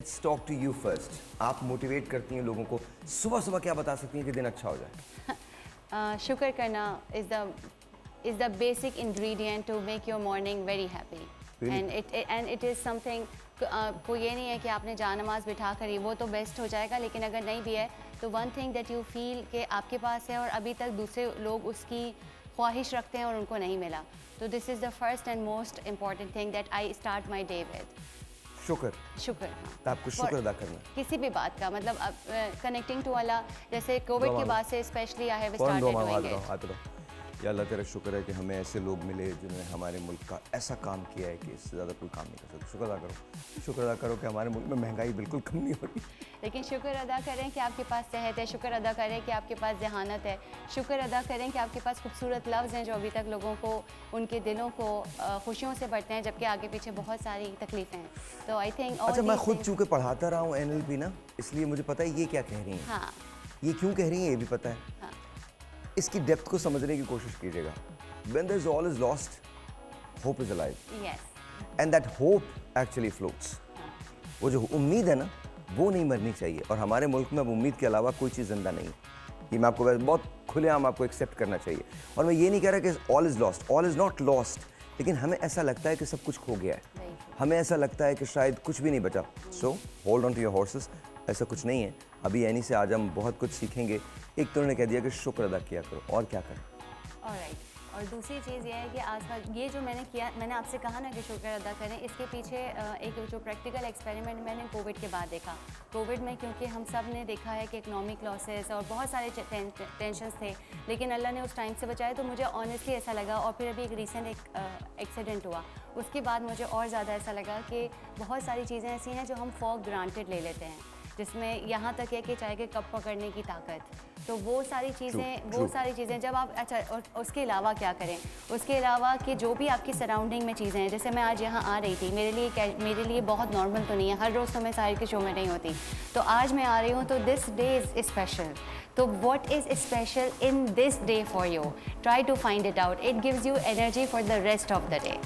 Let's talk to you first. आप motivate करती हैं लोगों को, सुबह सुबह क्या बता सकती हैं कि दिन अच्छा हो जाए? शुक्र करना is the basic ingredient to make your morning very happy. Really? And it is something कोई ये नहीं है कि आपने जा नमाज बिठा करी वो तो बेस्ट हो जाएगा, लेकिन अगर नहीं भी है तो one thing that you feel कि आपके पास है और अभी तक दूसरे लोग उसकी ख्वाहिश रखते हैं और उनको नहीं मिला, तो this is the first and most important thing that I start my day with शुक्र। शुक्र। हाँ, तो आपको शुक्र अदा करना किसी भी बात का, मतलब कनेक्टिंग टू अल्लाह, जैसे कोविड के बाद से specially I have started doing it. या अल्लाह तेरा शुक्र है कि हमें ऐसे लोग मिले जिन्होंने हमारे मुल्क का ऐसा काम किया है कि इससे ज़्यादा कोई काम नहीं कर सकता। शुक्र अदा करो कि हमारे मुल्क में महंगाई बिल्कुल कम नहीं हो रही। लेकिन शुक्र अदा करें कि आपके पास सेहत है, शुक्र अदा करें कि आपके पास जहानत है, शुक्र अदा करें कि आपके पास खूबसूरत लफ्ज़ हैं जो अभी तक लोगों को उनके दिलों को खुशियों से भरते हैं, जबकि आगे पीछे बहुत सारी तकलीफ़ें हैं। तो आई थिंक अच्छा, मैं खुद चूँकि पढ़ाता रहा हूँ NLP ना, इसलिए मुझे पता है ये क्या कह रही हैं। हाँ, ये क्यों कह रही हैं ये भी पता है। हाँ, इसकी डेप्थ को समझने की कोशिश कीजिएगा। When there is all is lost, hope is alive. Yes, And that hope actually floats. वो जो उम्मीद है ना, वो नहीं मरनी चाहिए। और हमारे मुल्क में अब उम्मीद के अलावा कोई चीज़ जिंदा नहीं है। ये मैं आपको बहुत खुलेआम आपको एक्सेप्ट करना चाहिए। और मैं ये नहीं कह रहा कि all is lost, all is not lost, लेकिन हमें ऐसा लगता है कि सब कुछ खो गया है। हमें ऐसा लगता है कि शायद कुछ भी नहीं बचा। So hold on to your horses. ऐसा कुछ नहीं है। अभी यानी से आज हम बहुत कुछ सीखेंगे। एक तो उन्होंने कह दिया कि शुक्र अदा किया करो, और क्या करें। ऑलराइट। और दूसरी चीज़ ये है कि आसपास ये जो मैंने किया, मैंने आपसे कहा ना कि शुक्र अदा करें, इसके पीछे एक जो प्रैक्टिकल एक्सपेरिमेंट मैंने कोविड के बाद देखा। कोविड में क्योंकि हम सब ने देखा है कि इकोनॉमिक लॉसेस और बहुत सारे टेंशन्स थे, लेकिन अल्लाह ने उस टाइम से बचाया, तो मुझे ऑनेस्टली ऐसा लगा। और फिर अभी एक रिसेंट एक्सीडेंट हुआ, उसके बाद मुझे और ज़्यादा ऐसा लगा कि बहुत सारी चीज़ें ऐसी हैं जो हम फॉर ग्रांटेड ले लेते हैं, जिसमें यहाँ तक है कि चाय के कप पकड़ने की ताकत, तो वो सारी चीज़ें जब आप, अच्छा, और उसके अलावा क्या करें, उसके अलावा कि जो भी आपकी सराउंडिंग में चीज़ें हैं, जैसे मैं आज यहाँ आ रही थी, मेरे लिए बहुत नॉर्मल तो नहीं है, हर रोज़ तो मैं साहिर के शो में नहीं होती, तो आज मैं आ रही हूँ, तो दिस डे इज़ स्पेशल। तो what is special in this day for you, try to find it out, it gives you energy for the rest of the day.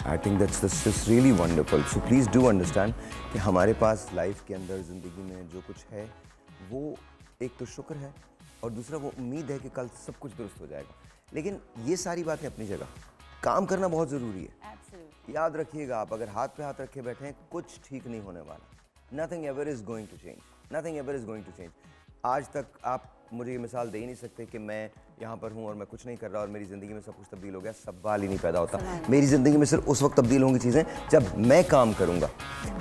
I think that's really wonderful. So please do understand कि हमारे पास life के अंदर ज़िंदगी में जो कुछ है वो एक तो शुक्र है और दूसरा वो उम्मीद है कि कल सब कुछ दुरुस्त हो जाएगा। लेकिन ये सारी बातें अपनी जगह, काम करना बहुत ज़रूरी है। Absolutely. याद रखिएगा, आप अगर हाथ पे हाथ रखे बैठे हैं कुछ ठीक नहीं होने वाला। Nothing ever is going to change. Nothing ever is going to change. आज तक आप मुझे ये मिसाल दे ही नहीं सकते कि मैं यहाँ पर हूँ और मैं कुछ नहीं कर रहा और मेरी ज़िंदगी में सब कुछ तब्दील हो गया। सवाल ही नहीं पैदा होता। मेरी ज़िंदगी में सिर्फ उस वक्त तब्दील होंगी चीज़ें जब मैं काम करूँगा।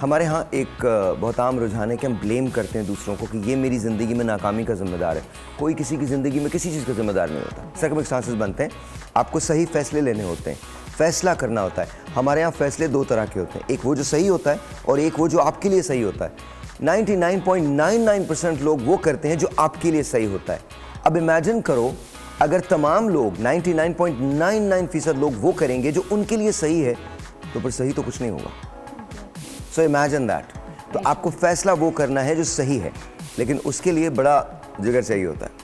हमारे यहाँ एक बहुत आम रुझान है कि हम ब्लेम करते हैं दूसरों को कि ये मेरी ज़िंदगी में नाकामी का जिम्मेदार है। कोई किसी की ज़िंदगी में किसी चीज़ का जिम्मेदार नहीं होता। सर्कमस्टांसेस बनते हैं, आपको सही फैसले लेने होते हैं, फैसला करना होता है। हमारे यहाँ फैसले दो तरह के होते हैं, एक वो जो सही होता है और एक वो जो आपके लिए सही होता है। 99.99% लोग वो करते हैं जो आपके लिए सही होता है। अब इमेजिन करो अगर तमाम लोग 99.99% लोग वो करेंगे जो उनके लिए सही है, तो फिर सही तो कुछ नहीं होगा। So imagine that. तो आपको फैसला वो करना है जो सही है, लेकिन उसके लिए बड़ा जिगर चाहिए होता है।